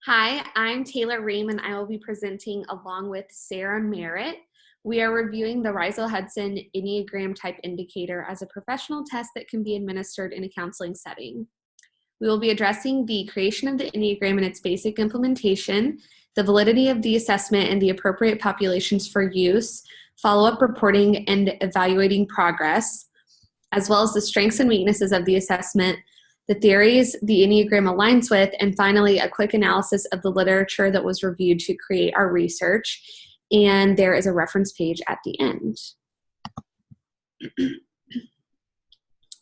Hi, I'm Taylor Ream, and I will be presenting along with Sarah Merritt. We are reviewing the Riesel-Hudson Enneagram Type Indicator as a professional test that can be administered in a counseling setting. We will be addressing the creation of the Enneagram and its basic implementation, the validity of the assessment and the appropriate populations for use, follow-up reporting and evaluating progress, as well as the strengths and weaknesses of the assessment, the theories the Enneagram aligns with, and finally, a quick analysis of the literature that was reviewed to create our research. And there is a reference page at the end.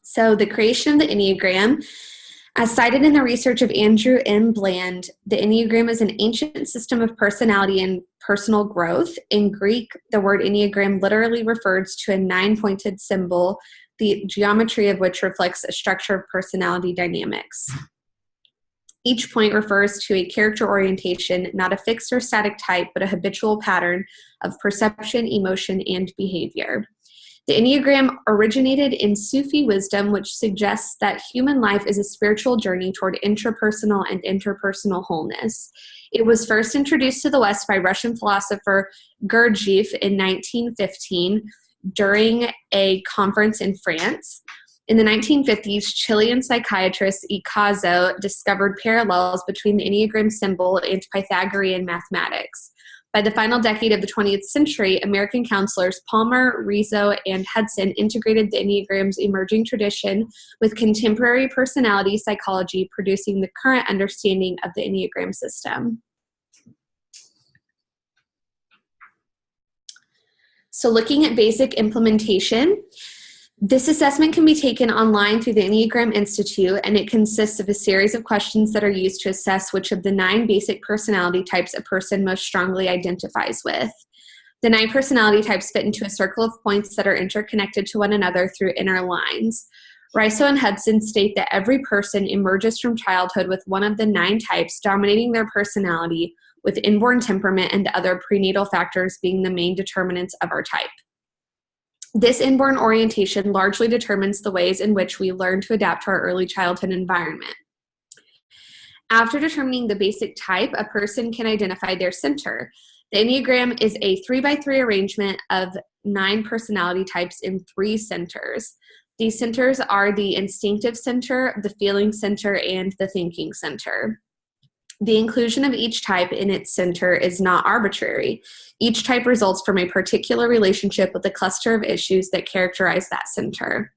So the creation of the Enneagram, as cited in the research of Andrew M. Bland, the Enneagram is an ancient system of personality and personal growth. In Greek, the word Enneagram literally refers to a 9-pointed symbol, the geometry of which reflects a structure of personality dynamics. Each point refers to a character orientation, not a fixed or static type, but a habitual pattern of perception, emotion, and behavior. The Enneagram originated in Sufi wisdom, which suggests that human life is a spiritual journey toward intrapersonal and interpersonal wholeness. It was first introduced to the West by Russian philosopher Gurdjieff in 1915 during a conference in France. In the 1950s, Chilean psychiatrist Icazo discovered parallels between the Enneagram symbol and Pythagorean mathematics. By the final decade of the 20th century, American counselors Palmer, Rizzo, and Hudson integrated the Enneagram's emerging tradition with contemporary personality psychology, producing the current understanding of the Enneagram system. So looking at basic implementation, this assessment can be taken online through the Enneagram Institute, and it consists of a series of questions that are used to assess which of the 9 basic personality types a person most strongly identifies with. The 9 personality types fit into a circle of points that are interconnected to one another through inner lines. Riso and Hudson state that every person emerges from childhood with one of the 9 types dominating their personality, with inborn temperament and other prenatal factors being the main determinants of our type. This inborn orientation largely determines the ways in which we learn to adapt to our early childhood environment. After determining the basic type, a person can identify their center. The Enneagram is a 3x3 arrangement of 9 personality types in 3 centers. These centers are the instinctive center, the feeling center, and the thinking center. The inclusion of each type in its center is not arbitrary. Each type results from a particular relationship with a cluster of issues that characterize that center.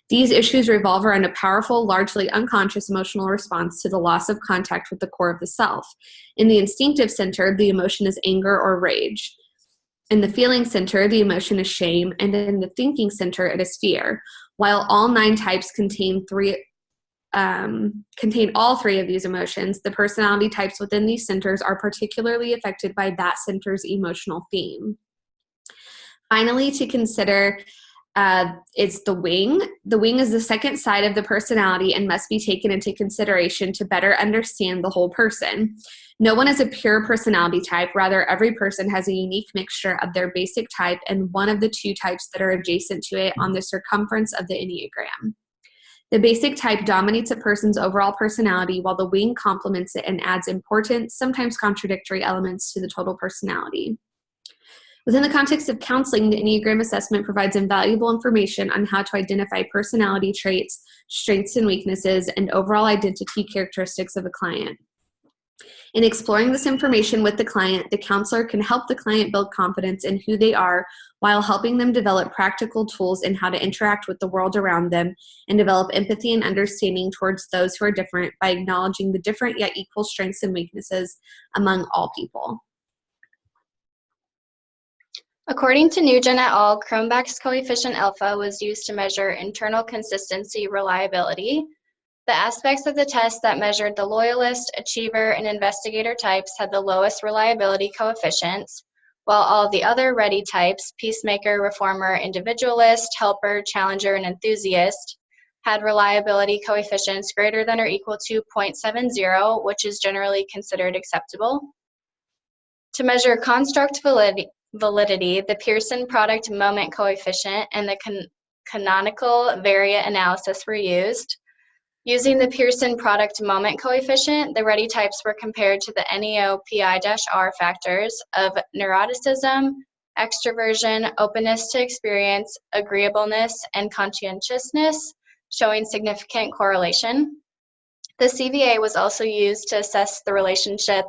These issues revolve around a powerful, largely unconscious emotional response to the loss of contact with the core of the self. In the instinctive center, the emotion is anger or rage. In the feeling center, the emotion is shame, and in the thinking center, it is fear. While all 9 types contain all 3 of these emotions, the personality types within these centers are particularly affected by that center's emotional theme. Finally, to consider is the wing. The wing is the second side of the personality and must be taken into consideration to better understand the whole person. No one is a pure personality type. Rather, every person has a unique mixture of their basic type and one of the 2 types that are adjacent to it on the circumference of the Enneagram. The basic type dominates a person's overall personality, while the wing complements it and adds important, sometimes contradictory elements to the total personality. Within the context of counseling, the Enneagram assessment provides invaluable information on how to identify personality traits, strengths and weaknesses, and overall identity characteristics of a client. In exploring this information with the client, the counselor can help the client build confidence in who they are while helping them develop practical tools in how to interact with the world around them and develop empathy and understanding towards those who are different by acknowledging the different yet equal strengths and weaknesses among all people. According to Nugent et al., Cronbach's coefficient alpha was used to measure internal consistency reliability. The aspects of the test that measured the loyalist, achiever, and investigator types had the lowest reliability coefficients, while all the other ready types, peacemaker, reformer, individualist, helper, challenger, and enthusiast, had reliability coefficients greater than or equal to 0.70, which is generally considered acceptable. To measure construct validity, the Pearson product moment coefficient and the canonical variant analysis were used. Using the Pearson product moment coefficient, the ready types were compared to the NEO-PI-R factors of neuroticism, extroversion, openness to experience, agreeableness, and conscientiousness, showing significant correlation. The CVA was also used to assess the relationship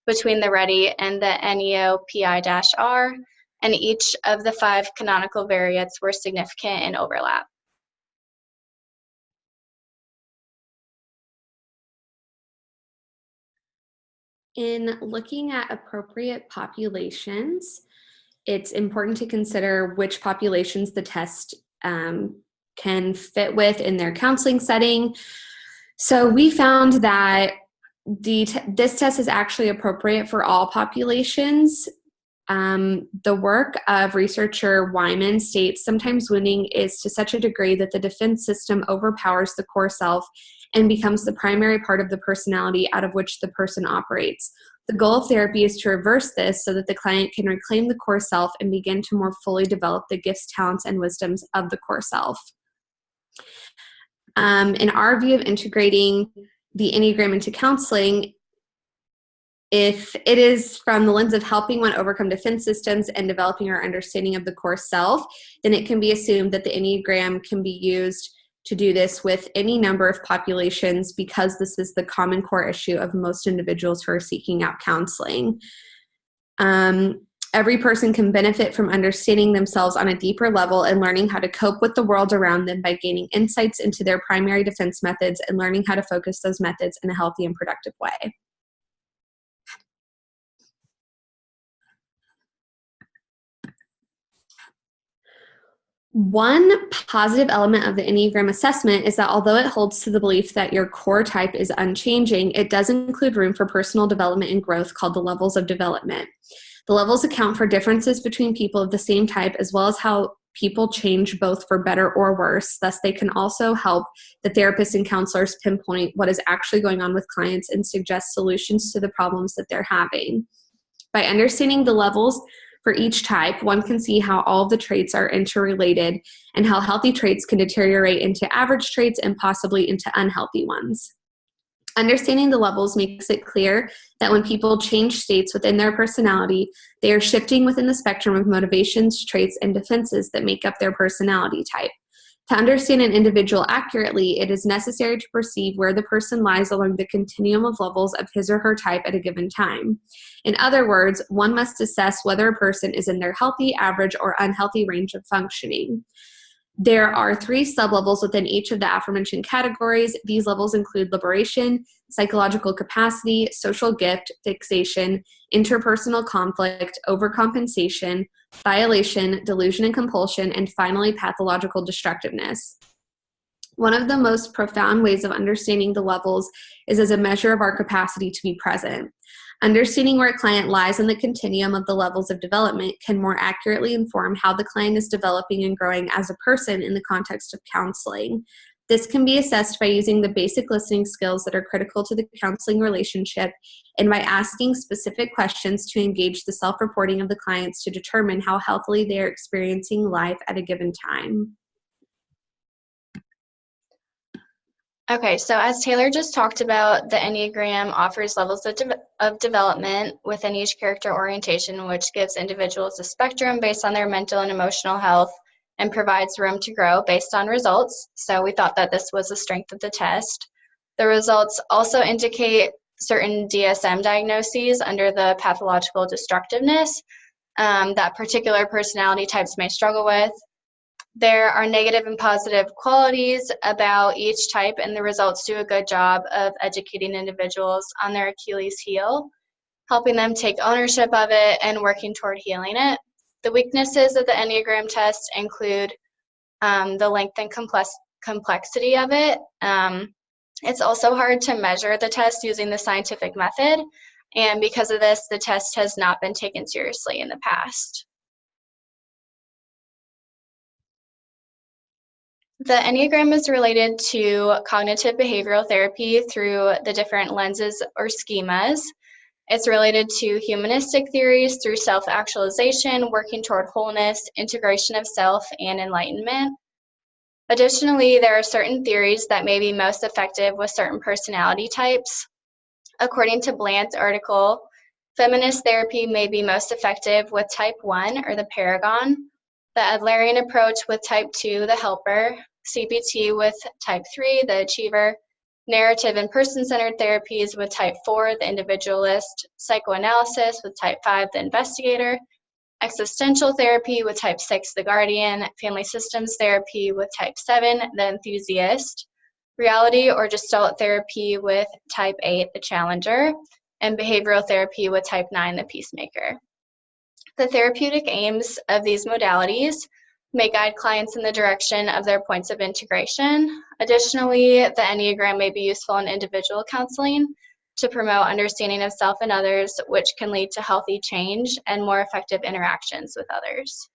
between the ready and the NEO-PI-R, and each of the 5 canonical variants were significant in overlap. In looking at appropriate populations, it's important to consider which populations the test can fit with in their counseling setting. So we found that this test is actually appropriate for all populations. The work of researcher Wyman states sometimes wounding is to such a degree that the defense system overpowers the core self and becomes the primary part of the personality out of which the person operates. The goal of therapy is to reverse this so that the client can reclaim the core self and begin to more fully develop the gifts, talents, and wisdoms of the core self. In our view of integrating the Enneagram into counseling, if it is from the lens of helping one overcome defense systems and developing our understanding of the core self, then it can be assumed that the Enneagram can be used to do this with any number of populations because this is the common core issue of most individuals who are seeking out counseling. Every person can benefit from understanding themselves on a deeper level and learning how to cope with the world around them by gaining insights into their primary defense methods and learning how to focus those methods in a healthy and productive way. One positive element of the Enneagram assessment is that although it holds to the belief that your core type is unchanging, it does include room for personal development and growth called the levels of development. The levels account for differences between people of the same type as well as how people change both for better or worse. Thus, they can also help the therapists and counselors pinpoint what is actually going on with clients and suggest solutions to the problems that they're having. By understanding the levels for each type, one can see how all of the traits are interrelated and how healthy traits can deteriorate into average traits and possibly into unhealthy ones. Understanding the levels makes it clear that when people change states within their personality, they are shifting within the spectrum of motivations, traits, and defenses that make up their personality type. To understand an individual accurately, it is necessary to perceive where the person lies along the continuum of levels of his or her type at a given time. In other words, one must assess whether a person is in their healthy, average, or unhealthy range of functioning. There are 3 sublevels within each of the aforementioned categories. These levels include liberation, psychological capacity, social gift, fixation, interpersonal conflict, overcompensation, violation, delusion and compulsion, and finally, pathological destructiveness. One of the most profound ways of understanding the levels is as a measure of our capacity to be present. Understanding where a client lies in the continuum of the levels of development can more accurately inform how the client is developing and growing as a person in the context of counseling. This can be assessed by using the basic listening skills that are critical to the counseling relationship and by asking specific questions to engage the self-reporting of the clients to determine how healthily they are experiencing life at a given time. Okay, so as Taylor just talked about, the Enneagram offers levels of development within each character orientation, which gives individuals a spectrum based on their mental and emotional health and provides room to grow based on results. So we thought that this was a strength of the test. The results also indicate certain DSM diagnoses under the pathological destructiveness that particular personality types may struggle with. There are negative and positive qualities about each type, and the results do a good job of educating individuals on their Achilles heel, helping them take ownership of it and working toward healing it. The weaknesses of the Enneagram test include the length and complexity of it. It's also hard to measure the test using the scientific method, and because of this, the test has not been taken seriously in the past. The Enneagram is related to cognitive behavioral therapy through the different lenses or schemas. It's related to humanistic theories through self-actualization, working toward wholeness, integration of self, and enlightenment. Additionally, there are certain theories that may be most effective with certain personality types. According to Bland's article, feminist therapy may be most effective with type 1, or the paragon, the Adlerian approach with type 2, the helper, CBT with type 3, the achiever, narrative and person-centered therapies with type 4, the individualist, psychoanalysis with type 5, the investigator, existential therapy with type 6, the guardian, family systems therapy with type 7, the enthusiast, reality or gestalt therapy with type 8, the challenger, and behavioral therapy with type 9, the peacemaker. The therapeutic aims of these modalities may guide clients in the direction of their points of integration. Additionally, the Enneagram may be useful in individual counseling to promote understanding of self and others, which can lead to healthy change and more effective interactions with others.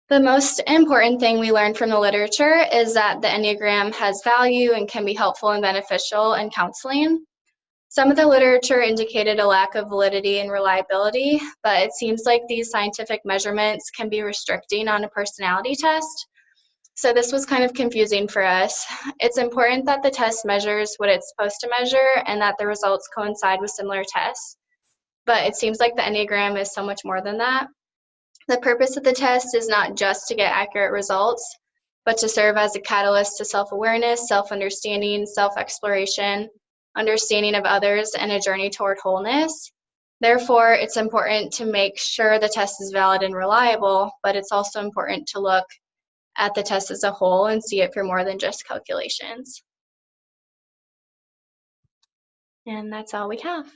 The most important thing we learned from the literature is that the Enneagram has value and can be helpful and beneficial in counseling. Some of the literature indicated a lack of validity and reliability, but it seems like these scientific measurements can be restricting on a personality test. So this was kind of confusing for us. It's important that the test measures what it's supposed to measure and that the results coincide with similar tests. But it seems like the Enneagram is so much more than that. The purpose of the test is not just to get accurate results, but to serve as a catalyst to self-awareness, self-understanding, self-exploration, understanding of others, and a journey toward wholeness. Therefore, it's important to make sure the test is valid and reliable, but it's also important to look at the test as a whole and see it for more than just calculations. And that's all we have.